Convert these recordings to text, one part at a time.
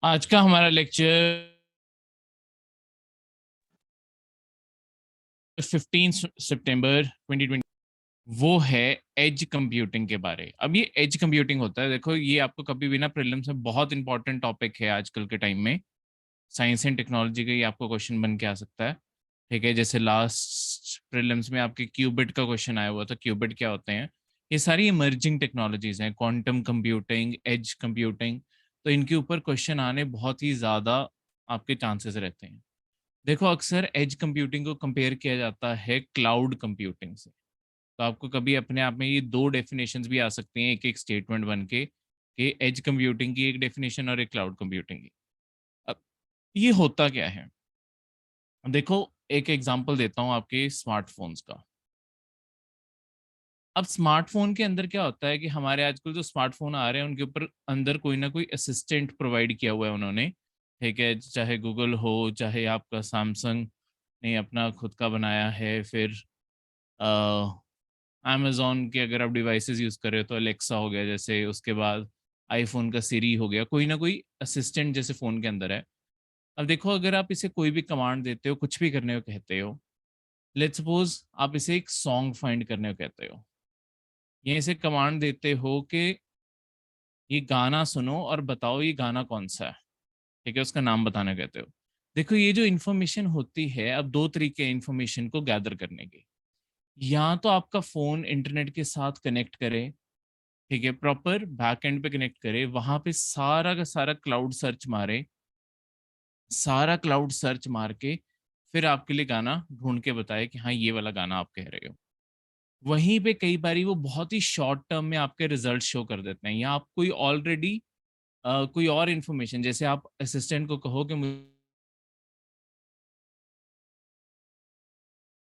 आज का हमारा लेक्चर 15 सितंबर 2020 वो है एज कंप्यूटिंग के बारे। अब ये एज कंप्यूटिंग होता है, देखो ये आपको कभी भी ना प्रीलिम्स में बहुत इंपॉर्टेंट टॉपिक है आजकल के टाइम में। साइंस एंड टेक्नोलॉजी का ये आपको क्वेश्चन बन के आ सकता है। ठीक है, जैसे लास्ट प्रीलिम्स में आपके क्यूबिट का क्वेश्चन आया हुआ था। क्यूबिट क्या होते हैं? ये सारी इमर्जिंग टेक्नोलॉजीज हैं, क्वांटम कंप्यूटिंग, एज कंप्यूटिंग। तो इनके ऊपर क्वेश्चन आने बहुत ही ज़्यादा आपके चांसेस रहते हैं। देखो अक्सर एज कंप्यूटिंग को कंपेयर किया जाता है क्लाउड कंप्यूटिंग से। तो आपको कभी अपने आप में ये दो डेफिनेशंस भी आ सकती हैं एक एक स्टेटमेंट बन के, कि एज कंप्यूटिंग की एक डेफिनेशन और एक क्लाउड कंप्यूटिंग की। अब ये होता क्या है? देखो एक एग्जांपल देता हूँ आपके स्मार्टफोन्स का। अब स्मार्टफोन के अंदर क्या होता है कि हमारे आजकल जो स्मार्टफोन आ रहे हैं उनके ऊपर अंदर कोई ना कोई असिस्टेंट प्रोवाइड किया हुआ है उन्होंने। ठीक है, चाहे गूगल हो, चाहे आपका सैमसंग ने अपना खुद का बनाया है, फिर अमेजोन के अगर आप डिवाइसेस यूज कर रहे हो तो अलेक्सा हो गया, जैसे उसके बाद आईफोन का सिरी हो गया, कोई ना कोई असिस्टेंट जैसे फोन के अंदर है। अब देखो अगर आप इसे कोई भी कमांड देते हो, कुछ भी करने को कहते हो, लेट्स सपोज आप इसे एक सॉन्ग फाइंड करने को कहते हो, या इसे कमांड देते हो कि ये गाना सुनो और बताओ ये गाना कौन सा है। ठीक है, उसका नाम बताना कहते हो। देखो ये जो इन्फॉर्मेशन होती है, अब दो तरीके हैं इन्फॉर्मेशन को गैदर करने के। या तो आपका फोन इंटरनेट के साथ कनेक्ट करे, ठीक है, प्रॉपर बैक एंड पे कनेक्ट करे, वहां पे सारा का सारा क्लाउड सर्च मारे, सारा क्लाउड सर्च मार के फिर आपके लिए गाना ढूंढ के बताए कि हाँ ये वाला गाना आप कह रहे हो। वहीं पे कई बारी वो बहुत ही शॉर्ट टर्म में आपके रिजल्ट शो कर देते हैं, या आप कोई ऑलरेडी कोई और इन्फॉर्मेशन, जैसे आप असिस्टेंट को कहो कि मुझे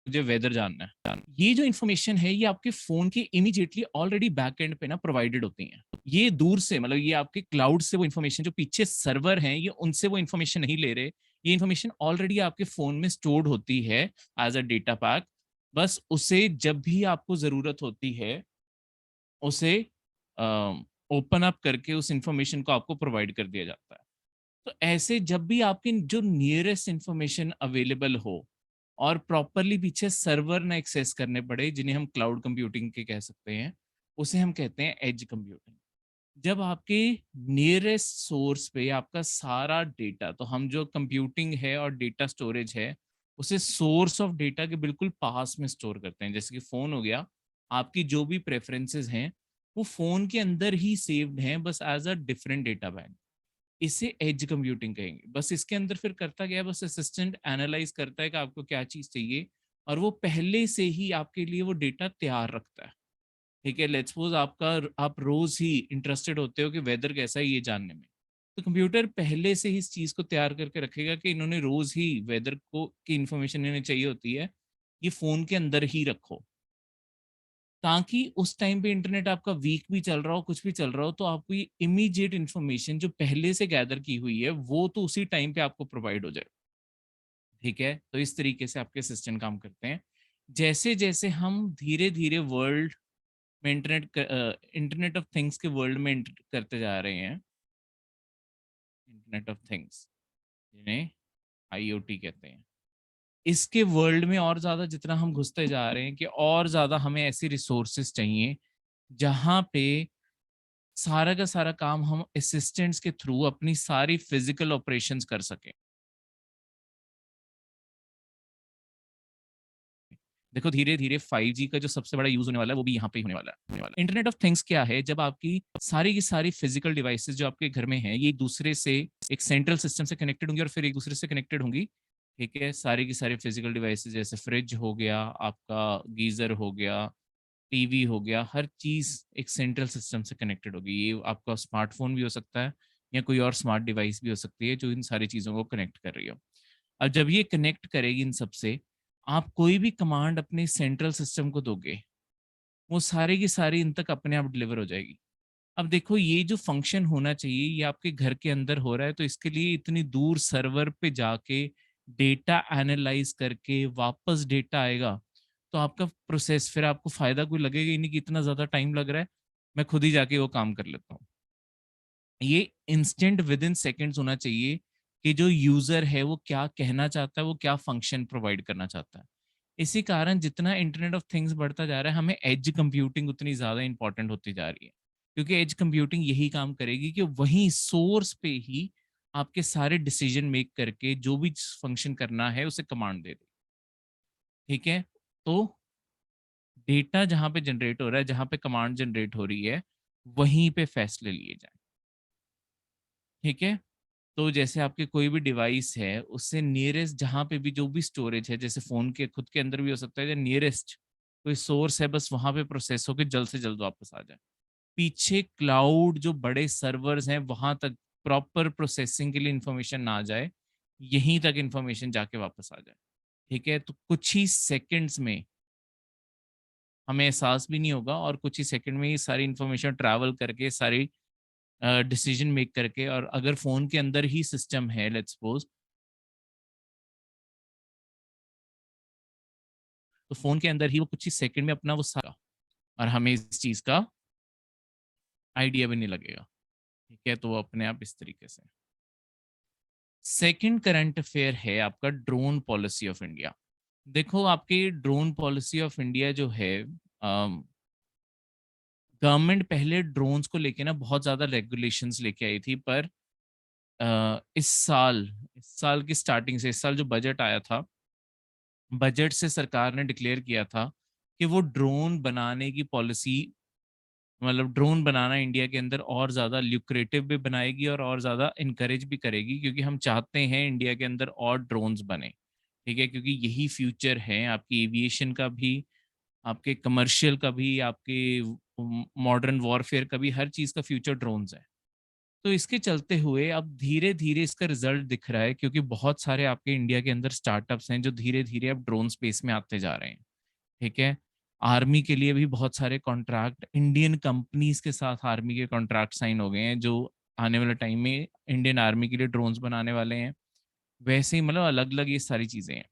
वेदर जानना है, ये जो इन्फॉर्मेशन है ये आपके फोन के इमीडिएटली ऑलरेडी बैक एंड पे ना प्रोवाइडेड होती हैं। ये दूर से, मतलब ये आपके क्लाउड से वो इन्फॉर्मेशन, जो पीछे सर्वर हैं ये उनसे वो इन्फॉर्मेशन नहीं ले रहे। ये इन्फॉर्मेशन ऑलरेडी आपके फोन में स्टोर्ड होती है एज अ डेटा पैक। बस उसे जब भी आपको जरूरत होती है उसे ओपन अप करके उस इंफॉर्मेशन को आपको प्रोवाइड कर दिया जाता है। तो ऐसे जब भी आपकी जो नियरेस्ट इंफॉर्मेशन अवेलेबल हो और प्रॉपरली पीछे सर्वर ना एक्सेस करने पड़े, जिन्हें हम क्लाउड कंप्यूटिंग के कह सकते हैं, उसे हम कहते हैं एज कंप्यूटिंग। जब आपके नियरेस्ट सोर्स पे आपका सारा डेटा, तो हम जो कंप्यूटिंग है और डेटा स्टोरेज है उसे सोर्स ऑफ डेटा के बिल्कुल पास में स्टोर करते हैं। जैसे कि फोन हो गया, आपकी जो भी प्रेफरेंसेस हैं वो फोन के अंदर ही सेव्ड हैं, बस as a different data bank. इसे एज कंप्यूटिंग कहेंगे। बस इसके अंदर फिर करता क्या है, बस असिस्टेंट एनालाइज करता है कि आपको क्या चीज चाहिए, और वो पहले से ही आपके लिए वो डेटा तैयार रखता है। ठीक है, लेट्स सपोज आपका, आप रोज ही इंटरेस्टेड होते हो कि वेदर कैसा है ये जानने में, तो कंप्यूटर पहले से ही इस चीज को तैयार करके रखेगा कि इन्होंने रोज ही वेदर को की इंफॉर्मेशन इन्हें चाहिए होती है, ये फोन के अंदर ही रखो, ताकि उस टाइम पे इंटरनेट आपका वीक भी चल रहा हो, कुछ भी चल रहा हो, तो आपको ये इमीडिएट इन्फॉर्मेशन जो पहले से गैदर की हुई है वो तो उसी टाइम पे आपको प्रोवाइड हो जाए। ठीक है, तो इस तरीके से आपके सिस्टम काम करते हैं। जैसे जैसे हम धीरे धीरे वर्ल्ड में इंटरनेट ऑफ थिंग्स के वर्ल्ड में एंटर करते जा रहे हैं, इंटरनेट ऑफ थिंग्स जिन्हें आईओटी कहते हैं, इसके वर्ल्ड में और ज्यादा जितना हम घुसते जा रहे हैं कि और ज्यादा हमें ऐसी रिसोर्सेज चाहिए जहां पे सारा का सारा काम हम असिस्टेंट्स के थ्रू अपनी सारी फिजिकल ऑपरेशंस कर सकें। देखो धीरे धीरे 5G का जो सबसे बड़ा यूज होने वाला है वो भी यहाँ पे ही होने वाला है। इंटरनेट ऑफ थिंग्स क्या है? जब आपकी सारी की सारी फिजिकल डिवाइसेस जो आपके घर में हैं ये एक दूसरे से, एक सेंट्रल सिस्टम से कनेक्टेड होंगी और फिर एक दूसरे से कनेक्टेड होंगी। ठीक है, सारी की सारी फिजिकल डिवाइसेस जैसे फ्रिज हो गया, आपका गीजर हो गया, टीवी हो गया, हर चीज एक सेंट्रल सिस्टम से कनेक्टेड होगी। ये आपका स्मार्टफोन भी हो सकता है या कोई और स्मार्ट डिवाइस भी हो सकती है जो इन सारी चीजों को कनेक्ट कर रही हो। अब जब ये कनेक्ट करेगी इन सबसे, आप कोई भी कमांड अपने सेंट्रल सिस्टम को दोगे, वो सारी की सारी इन तक अपने आप डिलीवर हो जाएगी। अब देखो ये जो फंक्शन होना चाहिए ये आपके घर के अंदर हो रहा है, तो इसके लिए इतनी दूर सर्वर पे जाके डेटा एनालाइज करके वापस डेटा आएगा, तो आपका प्रोसेस, फिर आपको फायदा कोई लगेगा ही नहीं कि इतना ज्यादा टाइम लग रहा है, मैं खुद ही जाके वो काम कर लेता हूँ। ये इंस्टेंट विद इन सेकेंड्स होना चाहिए कि जो यूजर है वो क्या कहना चाहता है, वो क्या फंक्शन प्रोवाइड करना चाहता है। इसी कारण जितना इंटरनेट ऑफ थिंग्स बढ़ता जा रहा है, हमें एज कंप्यूटिंग उतनी ज्यादा इंपॉर्टेंट होती जा रही है, क्योंकि एज कंप्यूटिंग यही काम करेगी कि वहीं सोर्स पे ही आपके सारे डिसीजन मेक करके जो भी फंक्शन करना है उसे कमांड दे दे। ठीक है, तो डेटा जहां पे जनरेट हो रहा है, जहां पे कमांड जनरेट हो रही है, वहीं पे फैसले लिए जाए। ठीक है, तो जैसे आपके कोई भी डिवाइस है, उससे नियरेस्ट जहाँ पे भी जो भी स्टोरेज है, जैसे फ़ोन के खुद के अंदर भी हो सकता है, या नियरेस्ट कोई सोर्स है, बस वहाँ पे प्रोसेस होके जल्द से जल्द वापस आ जाए। पीछे क्लाउड जो बड़े सर्वर्स हैं, वहाँ तक प्रॉपर प्रोसेसिंग के लिए इन्फॉर्मेशन ना जाए, यहीं तक इन्फॉर्मेशन जाके वापस आ जाए। ठीक है? तो कुछ ही सेकंड्स में हमें एहसास भी नहीं होगा, और कुछ ही सेकंड में ये सारी इन्फॉर्मेशन ट्रैवल करके सारी डिसीजन मेक करके, और अगर फ़ोन के अंदर ही सिस्टम है लेट्स सपोज़, तो फ़ोन के अंदर ही वो कुछ ही सेकंड में अपना वो सारा, और हमें इस चीज़ का आइडिया भी नहीं लगेगा। ठीक है? तो वो अपने आप इस तरीके से। सेकंड करंट अफेयर है आपका ड्रोन पॉलिसी ऑफ इंडिया। देखो, आपकी ड्रोन पॉलिसी ऑफ इंडिया जो है, गवर्नमेंट पहले ड्रोन्स को लेके ना बहुत ज़्यादा रेगुलेशंस लेके आई थी, पर इस साल की स्टार्टिंग से, इस साल जो बजट आया था, बजट से सरकार ने डिक्लेयर किया था कि वो ड्रोन बनाने की पॉलिसी, मतलब ड्रोन बनाना इंडिया के अंदर और ज़्यादा ल्यूक्रेटिव भी बनाएगी और ज़्यादा इनकरेज भी करेगी, क्योंकि हम चाहते हैं इंडिया के अंदर और ड्रोन्स बने। ठीक है? क्योंकि यही फ्यूचर है आपकी एविएशन का भी, आपके कमर्शियल का भी, आपके मॉडर्न वॉरफेयर का भी, हर चीज़ का फ्यूचर ड्रोन्स है। तो इसके चलते हुए अब धीरे-धीरे इसका रिज़ल्ट दिख रहा है, क्योंकि बहुत सारे आपके इंडिया के अंदर स्टार्टअप्स हैं जो धीरे-धीरे अब ड्रोन स्पेस में आते जा रहे हैं। ठीक है? आर्मी के लिए भी बहुत सारे कॉन्ट्रैक्ट इंडियन कंपनीज़ के साथ, आर्मी के कॉन्ट्रैक्ट साइन हो गए हैं, जो आने वाले टाइम में इंडियन आर्मी के लिए ड्रोन्स बनाने वाले हैं। वैसे ही मतलब अलग-अलग ये सारी चीज़ें हैं।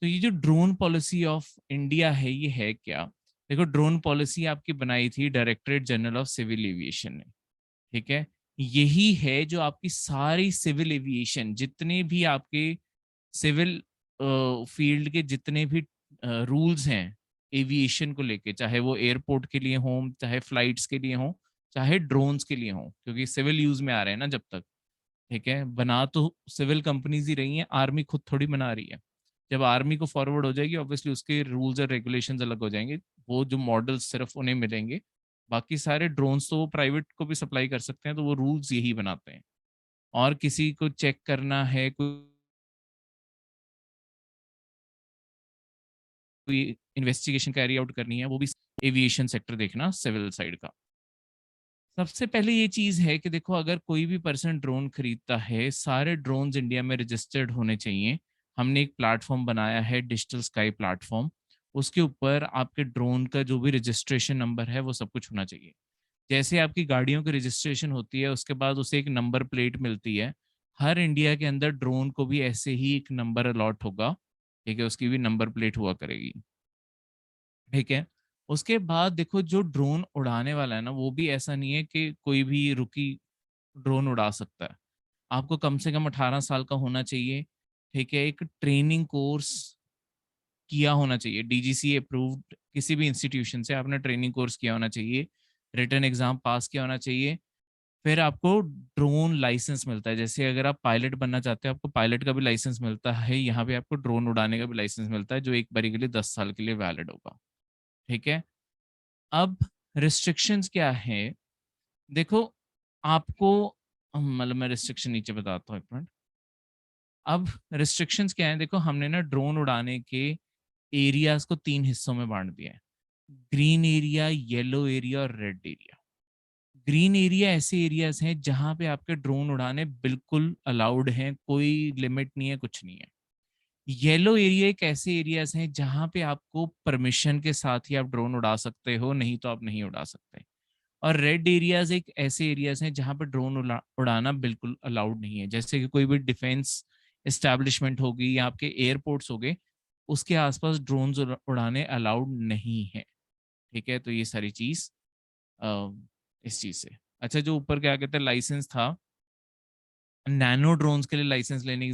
तो ये जो ड्रोन पॉलिसी ऑफ इंडिया है, ये है क्या? देखो, ड्रोन पॉलिसी आपकी बनाई थी directorate general of civil aviation ने। ठीक है? यही है जो आपकी सारी सिविल एविएशन, जितने भी आपके सिविल फील्ड के जितने भी रूल्स हैं एविएशन को लेके, चाहे वो एयरपोर्ट के लिए हों, चाहे फ्लाइट्स के लिए हों, चाहे ड्रोन्स के लिए हों, क्योंकि सिविल यूज़ में आ रहे हैं ना जब तक। ठीक है? बना तो सिविल कंपनीज़ ही रही हैं, आर्मी खुद थोड़ी बना रही है। जब आर्मी को फॉरवर्ड हो जाएगी, ऑब्वियसली उसके रूल्स और रेगुलेशंस अलग हो जाएँगे। वो जो मॉडल्स सिर्फ़ उन्हें मिलेंगे। बाकी सारे ड्रोन्स तो वो प्राइवेट को भी सप्लाई कर सकते हैं, तो वो रूल्स यही बनाते हैं। और किसी को चेक करना है, कोई इन्वेस्टिगेशन कैरी आउट करनी है, वो भी एविएशन सेक्टर देखना सिविल साइड का। सबसे पहले ये चीज़ है कि देखो, अगर कोई भी पर्सन ड्रोन खरीदता है, सारे ड्रोन्स इंडिया में रजिस्टर्ड होने चाहिए। हमने एक प्लेटफ़ॉर्म बनाया है, डिजिटल स्काई प्लेटफ़ॉर्म। उसके ऊपर आपके ड्रोन का जो भी रजिस्ट्रेशन नंबर है, वो सब कुछ होना चाहिए। जैसे आपकी गाड़ियों की रजिस्ट्रेशन होती है, उसके बाद उसे एक नंबर प्लेट मिलती है। हर इंडिया के अंदर ड्रोन को भी ऐसे ही एक नंबर अलॉट होगा। ठीक है? उसकी भी नंबर प्लेट हुआ करेगी। ठीक है? उसके बाद देखो, जो ड्रोन उड़ाने वाला है ना, वो भी ऐसा नहीं है कि कोई भी रुकी ड्रोन उड़ा सकता है। आपको कम से कम 18 साल का होना चाहिए। ठीक है? एक ट्रेनिंग कोर्स किया होना चाहिए, डीजीसी अप्रूव्ड किसी भी इंस्टीट्यूशन से आपने ट्रेनिंग कोर्स किया होना चाहिए, रिटन एग्ज़ाम पास किया होना चाहिए। फिर आपको ड्रोन लाइसेंस मिलता है। जैसे अगर आप पायलट बनना चाहते हो, आपको पायलट का भी लाइसेंस मिलता है, यहाँ पे आपको ड्रोन उड़ाने का भी लाइसेंस मिलता है, जो एक बारी के लिए 10 साल के लिए वैलिड होगा। ठीक है? अब रिस्ट्रिक्शंस क्या हैं? देखो, आपको मतलब मैं रिस्ट्रिक्शन नीचे बताता हूँ, 1 मिनट। अब रिस्ट्रिक्शंस क्या हैं? देखो, हमने ना ड्रोन उड़ाने के एरियाज़ को 3 हिस्सों में बाँट दिया है। ग्रीन एरिया, येलो एरिया और रेड एरिया। ग्रीन एरिया ऐसे एरियाज़ हैं जहाँ पे आपके ड्रोन उड़ाने बिल्कुल अलाउड हैं, कोई लिमिट नहीं है, कुछ नहीं है। येलो एरिया एक ऐसे एरियाज़ हैं जहाँ पे आपको परमिशन के साथ ही आप ड्रोन उड़ा सकते हो, नहीं तो आप नहीं उड़ा सकते। और रेड एरियाज़ एक ऐसे एरियाज़ हैं जहाँ पे ड्रोन उड़ाना बिल्कुल अलाउड नहीं है। जैसे कि कोई भी डिफेंस एस्टैब्लिशमेंट होगी या आपके एयरपोर्ट्स हो गए, उसके आस-पास ड्रोन्स उड़ाने अलाउड नहीं है। ठीक है? तो ये सारी चीज़ अ, इस चीज़ से। अच्छा, जो ऊपर क्या कहते हैं लाइसेंस था, नैनो ड्रोन्स के लिए लाइसेंस लेने की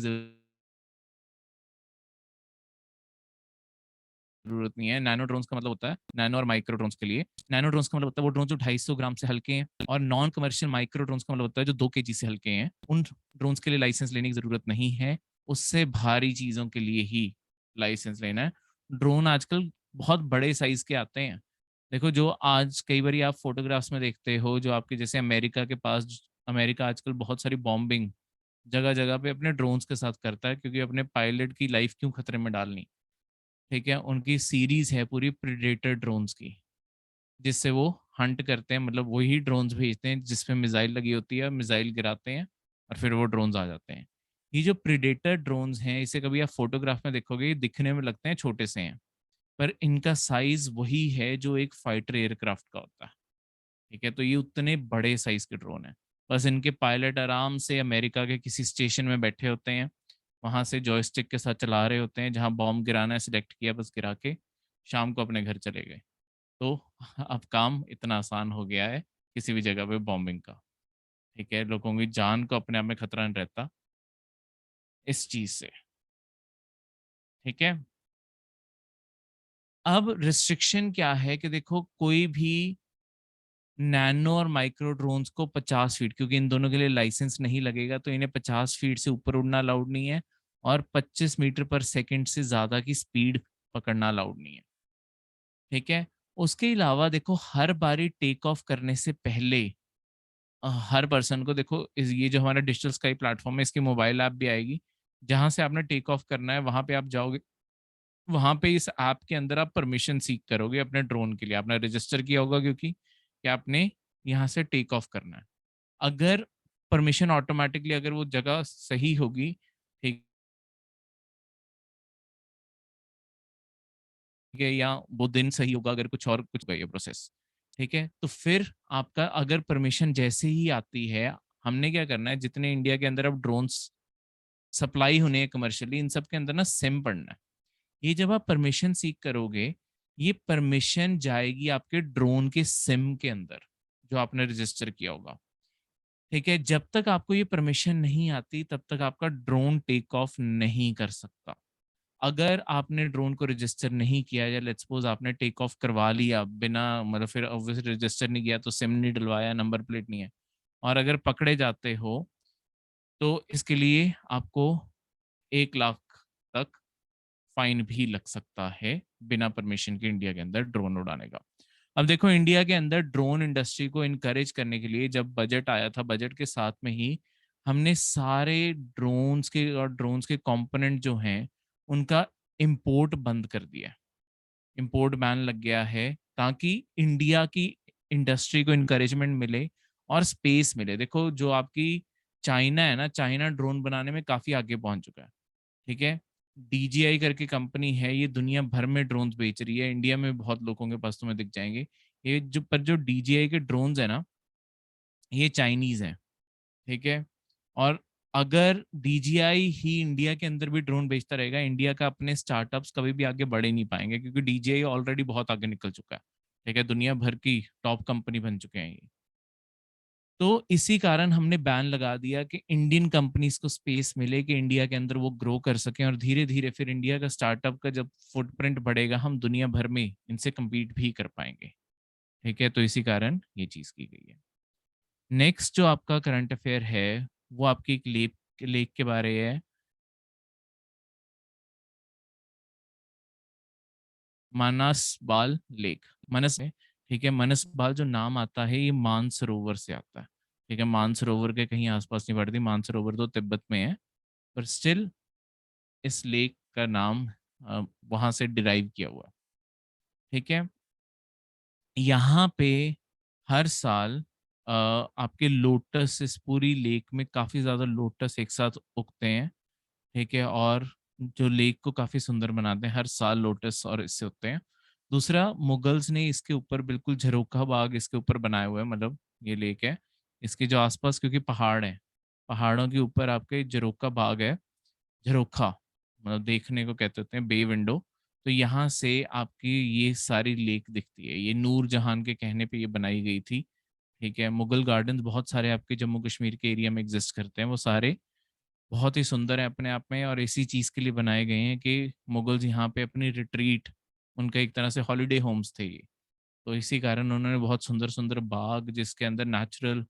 जरूरत नहीं है। नैनो ड्रोन्स का मतलब होता है नैनो और माइक्रो ड्रोन्स के लिए। नैनो ड्रोन्स का मतलब होता है वो ड्रोन जो 250 ग्राम से हल्के हैं, और नॉन कमर्शियल माइक्रो ड्रोन्स का मतलब होता है जो 2 kg से हल्के हैं। उन ड्रोन्स के लिए लाइसेंस लेने की जरूरत नहीं है, उससे भारी चीजों के लिए ही लाइसेंस लेना है। ड्रोन आजकल बहुत बड़े साइज के आते हैं। देखो, जो आज कई बार आप फोटोग्राफ्स में देखते हो, जो आपके जैसे अमेरिका के पास, अमेरिका आजकल बहुत सारी बॉम्बिंग जगह जगह पे अपने ड्रोन्स के साथ करता है, क्योंकि अपने पायलट की लाइफ क्यों खतरे में डालनी। ठीक है, उनकी सीरीज है पूरी प्रीडेटर ड्रोन्स की, जिससे वो हंट करते हैं, मतलब वही ड्रोन्स भेजते हैं जिसमें मिसाइल लगी होती है, मिसाइल गिराते हैं और फिर वो ड्रोन्स आ जाते हैं। ये जो प्रीडेटर ड्रोन्स हैं, इसे कभी आप फोटोग्राफ में देखोगे, ये दिखने में लगते हैं छोटे से हैं, पर इनका साइज वही है जो एक फाइटर एयरक्राफ्ट का होता है। ठीक है, तो ये उतने बड़े साइज के ड्रोन है। बस इनके पायलट आराम से अमेरिका के किसी स्टेशन में बैठे होते हैं, वहां से जॉयस्टिक के साथ चला रहे होते हैं, जहां बॉम्ब गिराना है सिलेक्ट किया, बस गिरा के शाम को अपने घर चले गए। तो अब काम इतना आसान हो गया है किसी भी जगह पे बॉम्बिंग का। ठीक है, लोगों की जान को अपने आप में खतरा नहीं रहता इस चीज से। ठीक है, अब रिस्ट्रिक्शन क्या है कि देखो, कोई भी नैनो और माइक्रो ड्रोन्स को 50 फीट, क्योंकि इन दोनों के लिए लाइसेंस नहीं लगेगा, तो इन्हें 50 फीट से ऊपर उड़ना अलाउड नहीं है, और 25 मीटर पर सेकंड से ज्यादा की स्पीड पकड़ना अलाउड नहीं है। ठीक है, उसके अलावा देखो, हर बारी टेक ऑफ करने से पहले हर पर्सन को देखो, ये जो हमारा डिजिटल स्काई प्लेटफॉर्म है, इसकी मोबाइल ऐप भी आएगी, जहां से आपने टेक ऑफ करना है वहां पे आप जाओगे। वहां पे इस ऐप के अंदर आप परमिशन सीख करोगे अपने ड्रोन के लिए, आपने रजिस्टर किया होगा क्योंकि कि आपने यहाँ से टेक ऑफ करना है। अगर परमिशन ऑटोमेटिकली, अगर वो जगह सही होगी, ठीक है, या वो दिन सही होगा, अगर कुछ और कुछ गई है प्रोसेस, ठीक है, तो फिर आपका अगर परमिशन जैसे ही आती है, हमने क्या करना है, जितने इंडिया के अंदर अब ड्रोन्स सप्लाई होने हैं कमर्शियली, इन सब के अंदर ना सिम पड़ना है। ये जब आप परमिशन सीख करोगे, ये परमिशन जाएगी आपके ड्रोन के सिम के अंदर, जो आपने रजिस्टर किया होगा। ठीक है, जब तक आपको ये परमिशन नहीं आती, तब तक आपका ड्रोन टेक ऑफ नहीं कर सकता। अगर आपने ड्रोन को रजिस्टर नहीं किया, या लेट्स सपोज आपने टेक ऑफ करवा लिया बिना, मतलब फिर ऑब्वियसली रजिस्टर नहीं किया, तो सिम नहीं डलवाया, नंबर प्लेट नहीं है, और अगर पकड़े जाते हो, तो इसके लिए आपको 1 लाख तक फाइन भी लग सकता है, बिना परमिशन के इंडिया के अंदर ड्रोन उड़ाने का। अब देखो, इंडिया के अंदर ड्रोन इंडस्ट्री को इनकरेज करने के लिए जब बजट आया था, बजट के साथ में ही हमने सारे ड्रोन्स के और ड्रोन्स के कंपोनेंट जो हैं, उनका इंपोर्ट बंद कर दिया। इंपोर्ट बैन लग गया है, ताकि इंडिया की इंडस्ट्री को इनकरेजमेंट मिले और स्पेस मिले। देखो, जो आपकी चाइना है ना, चाइना ड्रोन बनाने में काफी आगे पहुंच चुका है। ठीक है, DJI करके कंपनी है, ये दुनिया भर में ड्रोन्स बेच रही है, इंडिया में बहुत लोगों के पास तुम्हें दिख जाएंगे। ये जो DJI के ड्रोन्स है ना, ये चाइनीज हैं। ठीक है, और अगर DJI ही इंडिया के अंदर भी ड्रोन बेचता रहेगा, इंडिया का अपने स्टार्टअप्स कभी भी आगे बढ़ ही नहीं पाएंगे, क्योंकि DJI ऑलरेडी बहुत आगे निकल चुका है। ठीक है, दुनिया भर की टॉप कंपनी बन चुके हैं ये। तो इसी कारण हमने बैन लगा दिया कि इंडियन कंपनीज को स्पेस मिले कि इंडिया के अंदर वो ग्रो कर सकें, और धीरे धीरे फिर इंडिया का स्टार्टअप का जब फुटप्रिंट बढ़ेगा, हम दुनिया भर में इनसे compete भी कर पाएंगे। ठीक है, तो इसी कारण ये चीज की गई है। नेक्स्ट जो आपका करंट अफेयर है, वो आपकी एक लेक लेक के बारे है, मानस बाल लेक। मनस है, ठीक है, मनस बाल जो नाम आता है, ये मानसरोवर से आता है। ठीक है, मानसरोवर के कहीं आसपास नहीं पड़ती, मानसरोवर तो तिब्बत में है, पर स्टिल इस लेक का नाम वहां से डिराइव किया हुआ है। ठीक है, यहाँ पे हर साल आपके लोटस, इस पूरी लेक में काफी ज्यादा लोटस एक साथ उगते हैं। ठीक है, और जो लेक को काफी सुंदर बनाते हैं, हर साल लोटस और इससे उगते हैं। दूसरा, मुगल्स ने इसके ऊपर बिल्कुल झरोखा बाग इसके ऊपर बनाए हुए हैं, मतलब ये लेक है, इसके जो आसपास क्योंकि पहाड़ है, पहाड़ों के ऊपर आपके झरोखा बाग है। झरोखा मतलब देखने को कहते होते हैं, बे विंडो। तो यहाँ से आपकी ये सारी लेक दिखती है, ये नूर जहान के कहने पे ये बनाई गई थी। ठीक है। मुगल गार्डन्स बहुत सारे आपके जम्मू कश्मीर के एरिया में एग्जिस्ट करते हैं, वो सारे बहुत ही सुंदर हैं अपने आप में और इसी चीज़ के लिए बनाए गए हैं कि मुगल्स यहाँ पे अपनी रिट्रीट, उनका एक तरह से हॉलिडे होम्स थे ये। तो इसी कारण उन्होंने बहुत सुंदर-सुंदर बाग जिसके अंदर नेचुरल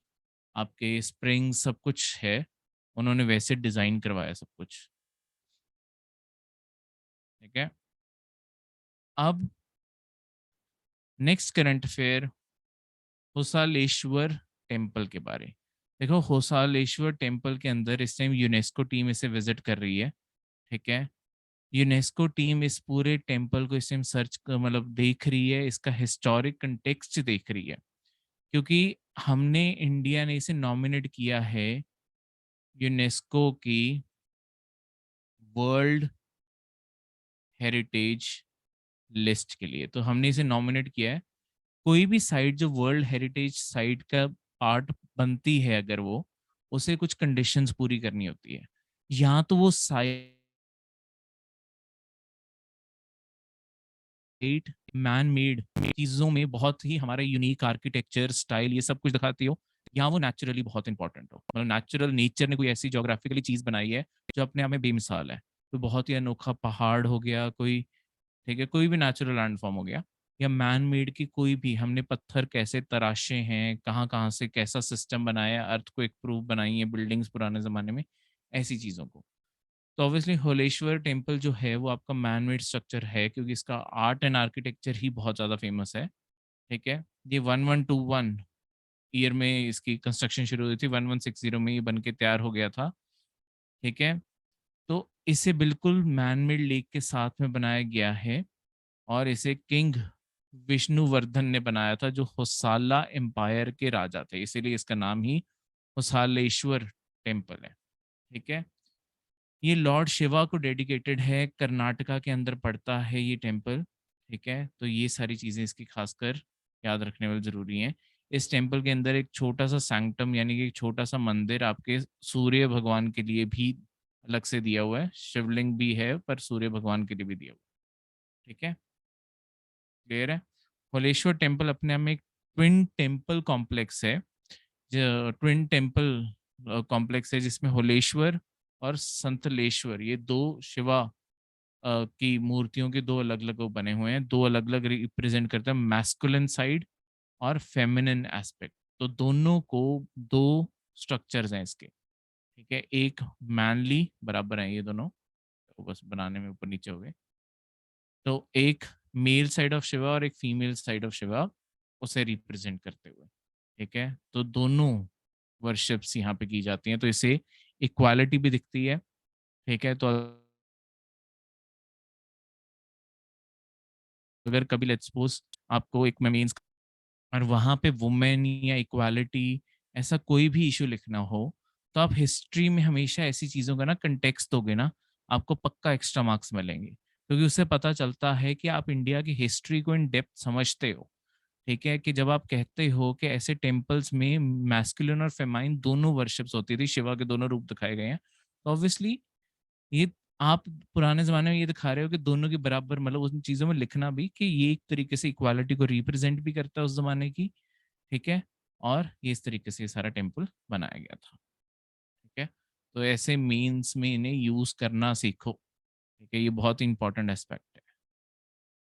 आपके स्प्रिंग सब कुछ है, उन्होंने वैसे डिज़ाइन करवाया सब कुछ, ठीक है। अब नेक्स्ट करंट अफेयर होसालेश्वर टेम्पल के बारे। देखो होसालेश्वर टेम्पल के अंदर इस टाइम यूनेस्को टीम इसे विज़िट कर रही है, ठीक है। यूनेस्को टीम इस पूरे टेम्पल को इस टाइम मतलब देख रही है, इसका हिस्टोरिक कंटेक्स्ट देख रही है, क्योंकि हमने इंडिया ने इसे नॉमिनेट किया है यूनेस्को की वर्ल्ड हेरिटेज लिस्ट के लिए। तो हमने इसे नॉमिनेट किया है। कोई भी साइट जो वर्ल्ड हेरिटेज साइट का पार्ट बनती है अगर वो, उसे कुछ कंडीशंस पूरी करनी होती है। यहाँ तो वो साइट मैन मेड चीज़ों में बहुत ही हमारा यूनिक आर्किटेक्चर, स्टाइल ये सब कुछ दिखाती हो, यहाँ वो नेचुरली बहुत इंपॉर्टेंट हो। मतलब नेचुरल नेचर ने कोई ऐसी ज्योग्राफिकली चीज़ बनाई है, जो अपने आप में बेमिसाल है। तो बहुत ही अनोखा पहाड़ हो गया कोई, ठीक है, कोई भी नेचुरल लैंड फॉर्म हो गया या मैन मेड की कोई भी, हमने पत्थर कैसे तराशे हैं, कहाँ-कहाँ से कैसा सिस्टम बनाया है, अर्थक्वेक प्रूफ बनाई है बिल्डिंग्स पुराने ज़माने में, ऐसी चीज़ों को। तो ऑब्वियसली होलेश्वर टेम्पल जो है वो आपका मैन मेड स्ट्रक्चर है क्योंकि इसका आर्ट एंड आर्किटेक्चर ही बहुत ज़्यादा फेमस है, ठीक है। ये 1121 ईयर में इसकी कंस्ट्रक्शन शुरू हुई थी, 1160 में ये बन के तैयार हो गया था, ठीक है। तो इसे बिल्कुल मैन मेड लेक के साथ में बनाया गया है और इसे किंग विष्णुवर्धन ने बनाया था जो होसाला एम्पायर के राजा थे, इसीलिए इसका नाम ही होसालेश्वर टेम्पल है, ठीक है। ये लॉर्ड शिवा को डेडिकेटेड है, कर्नाटका के अंदर पड़ता है ये टेम्पल, ठीक है। तो ये सारी चीज़ें इसकी खासकर याद रखने वाली ज़रूरी हैं। इस टेम्पल के अंदर एक छोटा-सा सैंक्टम यानी कि एक छोटा-सा मंदिर आपके सूर्य भगवान के लिए भी अलग से दिया हुआ है। शिवलिंग भी है पर सूर्य भगवान के लिए भी दिया हुआ है, ठीक है। क्लियर है? होलेश्वर टेम्पल अपने आप में एक ट्विन टेम्पल कॉम्प्लेक्स है। जो ट्विन टेम्पल कॉम्प्लेक्स है जिसमें होलेश्वर और संतलेश्वर ये 2 शिवा की मूर्तियों के 2 अलग-अलग वो बने हुए हैं। 2 अलग-अलग रिप्रेज़ेंट करते हैं मैस्कुलिन साइड और फेमिनिन एस्पेक्ट। तो दोनों को 2 स्ट्रक्चर्स हैं इसके, ठीक है? एक मैनली बराबर हैं ये दोनों, तो बस बनाने में ऊपर-नीचे हो गए। तो एक मेल साइड ऑफ शिवा और एक फीमेल साइड ऑफ शिवा उसे रिप्रेजेंट करते हुए, ठीक है? तो दोनों वर्शिप्स यहाँ पे की जाती हैं, तो इससे इक्वालिटी भी दिखती है, ठीक है? तो अगर कभी लेट्स सपोज़ आपको एक मेंस और वहाँ पे वुमेन या इक्वालिटी ऐसा कोई भी इश्यू लिखना हो, तो आप हिस्ट्री में हमेशा ऐसी चीज़ों का ना कॉन्टेक्स्ट दोगे ना, आपको पक्का एक्स्ट्रा मार्क्स मिलेंगे। क्योंकि उससे पता चलता है कि आप इंडिया की हिस्ट्री को इन डेप्थ समझते हो। ठीक है? कि जब आप कहते हो कि ऐसे टेम्पल्स में मैस्कुलिन और फेमाइन दोनों वर्शिप्स होती थी, शिवा के दोनों रूप दिखाए गए हैं। तो ऑब्वियसली ये आप पुराने ज़माने में ये दिखा रहे हो कि दोनों के बराबर मतलब उन चीज़ों में लिखना भी कि ये एक तरीके से इक्वालिटी को रिप्रेज़ेंट भी करता है उस ज़माने की, ठीक है? और ये इस तरीके से ये सारा टेम्पल बनाया गया था, ठीक है? तो ऐसे मीन्स में इन्हें यूज़ करना सीखो, ठीक है? ये बहुत ही इम्पोर्टेंट एस्पेक्ट